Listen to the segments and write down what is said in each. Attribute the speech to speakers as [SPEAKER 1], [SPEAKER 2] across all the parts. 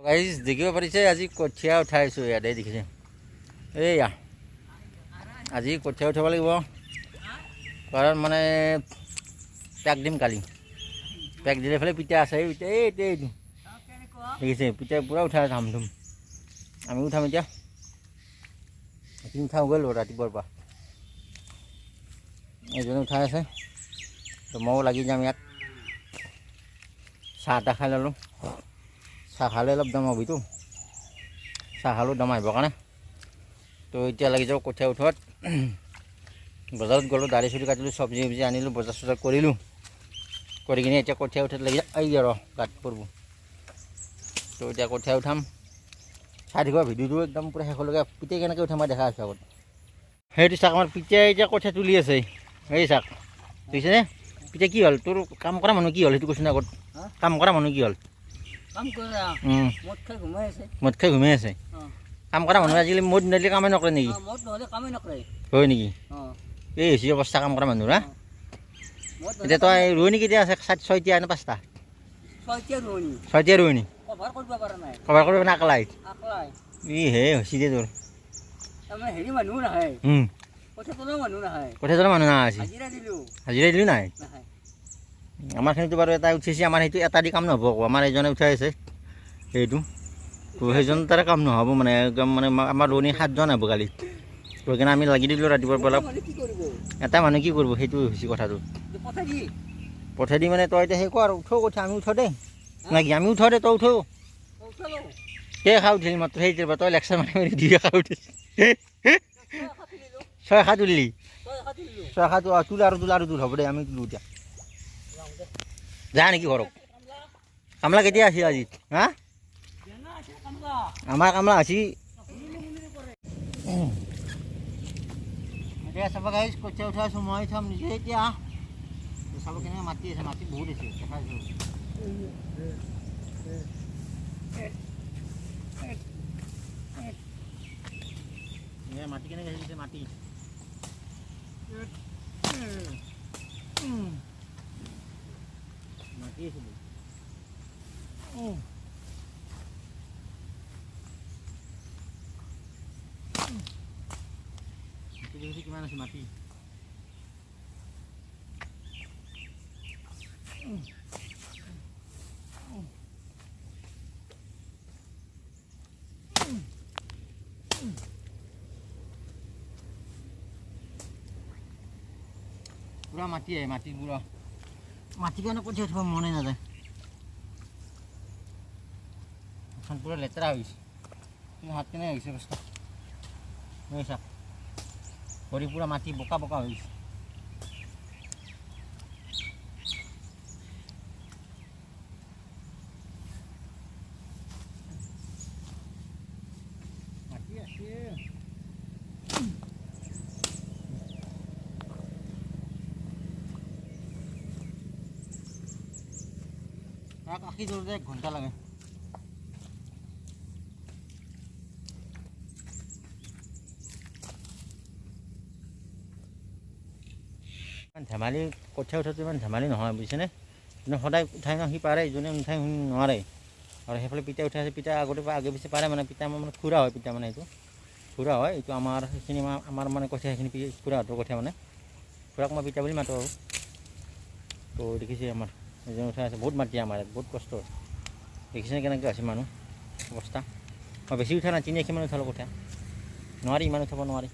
[SPEAKER 1] guys দেখিব পাৰিছে আজি কঠীয়া উঠাইছোঁ ইয়াতে দেখিছে এইয়া আজি কঠীয়া উঠাব লাগিব কাৰণ মানে পেক দিম কালি পেক দিলে ফালে পিঠা আছে পিঠা এইটো দেখিছে পিঠা পূৰা উঠাই ধাম ধুম আমি উঠাম এতিয়া উঠাওঁ গ'লো ৰাতিপুৱাৰ পৰা এইজনে উঠাই আছে তো ময়ো লাগি যাম ইয়াত চাহ তাহ খাই ল'লোঁ চাহ খালে অলপ দাম হ'বতো চাহ খালেও দাম আহিবৰ কাৰণে তো এতিয়া লাগি যাওঁ কঠীয়া উঠোৱাত বজাৰত গ'লোঁ দাড়ি চুলি কাটিলোঁ চব্জি চব্জি আনিলোঁ বজাৰ চজাৰ কৰিলোঁ কৰি কিনে এতিয়া কঠীয়া উঠাত লাগি যাওঁ আহি আৰু গাত পৰব তো এতিয়া কঠীয়া উঠাম চাই থাকিব ভিডিঅ'টো একদম পূৰা শেষলৈকে পিতাই কেনেকৈ উঠাম মই দেখা আছোঁ আগত সেইটো চাক আমাৰ পিতাই এতিয়া কঠীয়া তুলি আছে এই চাক বুজিছেনে পিতাই কি হ'ল তোৰ কাম কৰা মানুহ কি হ'ল সেইটো কৈছোঁ আগত কাম কৰা মানুহ কি হ'ল মদ খাই ঘুমাই আছে কাম কৰা মানুহ আজিকালি মদ নিদিলে কামেই নকৰে নেকি হয় নেকি এই হৈছে অৱস্থা কাম কৰা মানুহৰ হা এতিয়া তই ৰোৱনী কেতিয়া আছে 6টা নে 5টা 6টা ৰোৱনী কভাৰ কৰিব নাকলাই ই হে হৈছে দে তোৰ কঠীয়া তোলা মানুহ নাই আছে হাজিৰা দিলোঁ নাই আমাৰখিনিতো বাৰু এটা উঠিছে আমাৰ সেইটো এটা দি কাম নহ'ব আকৌ আমাৰ এজনে উঠাই আছে সেইটো তো সেইজন তাৰ কাম নহ'ব মানে একদম মানে আমাৰ ৰোৱনী 7জন হ'ব কালি তো সেইকাৰণে আমি লাগি দিলোঁ ৰাতিপুৱাৰ পৰা এটা মানুহ কি কৰিব সেইটো হৈছে কথাটো পঠাই দি মানে তই এতিয়া সেই কৰ উঠো কঠীয়া আমি উঠো দেই নাকি আমি উঠো দে তই উঠো সেই খা উঠিলি মাত্ৰ সেই তই লেকচাৰ মাৰি দুই খা উঠিছ 6 খা তুলিলি 6 খা তোলা আৰু তোল হ'ব দে আমি তোলোঁ এতিয়া যা নেকি ঘৰক কামলা কেতিয়া আছে আজি হা আমাৰ কামলা আছি এতিয়া চাব গাইছ কঠীয়া উঠাই আছোঁ মই উঠাম নিজে এতিয়া চাব কেনেকৈ মাটি আছে মাটি বহুত আছে দেখাইছোঁ মাটি কেনেকৈ আহিছে মাটি মাটি আছে কিমান আছে মাটি পুৰা মাটি আহে মাটি পুৰা মাটি কাৰণে কঠীয়া উঠিব মনে নাযায় এখন পুৰা লেতেৰা হৈছে হাত কেনে হৈছে অৱস্থা বুজিছা ভৰি পুৰা মাটি বোকা বোকা হৈ গৈছে মাটি আছে আশী ধৰোঁতে 1 ঘণ্টা লাগে ধেমালি কঠীয়া উঠাটো ইমান ধেমালি নহয় বুজিছেনে কিন্তু সদায় উঠাই ন সি পাৰে ইজনে উঠাই নোৱাৰে আৰু সেইফালে পিঠা উঠাই আছে পিঠা আগতে আগে পিছে পাৰে মানে পিঠা মানে খুৰা হয় পিঠা মানে এইটো খুৰা হয় এইটো আমাৰ সেইখিনি আমাৰ মানে কঠীয়া সেইখিনি খুৰাহঁতৰ কঠীয়া মানে খুৰাক মই পিঠা বুলি মাতোঁ আৰু তো দেখিছে আমাৰ এজন উঠাই আছে বহুত মাটি আমাৰ ইয়াত বহুত কষ্ট দেখিছেনে কেনেকৈ আছে মানুহ অৱস্থা মই বেছি উঠা নাই 3 আশীমান উঠালোঁ কঠীয়া নোৱাৰি ইমান উঠাব নোৱাৰি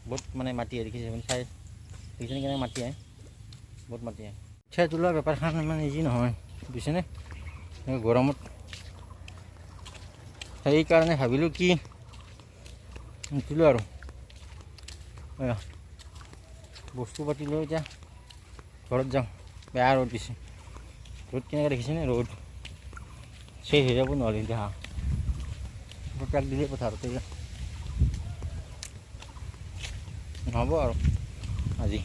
[SPEAKER 1] বহুত মানে মাটি দেখিছে চাই দেখিছেনে কেনেকৈ মাটি আহে বহুত মাটি আহে কঠীয়া তোলাৰ বেপাৰখন ইমান ইজি নহয় বুজিছেনে গৰমত সেইকাৰণে ভাবিলোঁ কি নুঠিলোঁ আৰু বস্তু পাতি লৈ এতিয়া ঘৰত যাওঁ বেয়া ৰ'দ দিছে ৰ'দ কেনেকৈ দেখিছেনে ৰ'দ চেই হৈ যাব নোৱাৰি এতিয়া পেক দিলে পথাৰতে নহ'ব আৰু আজি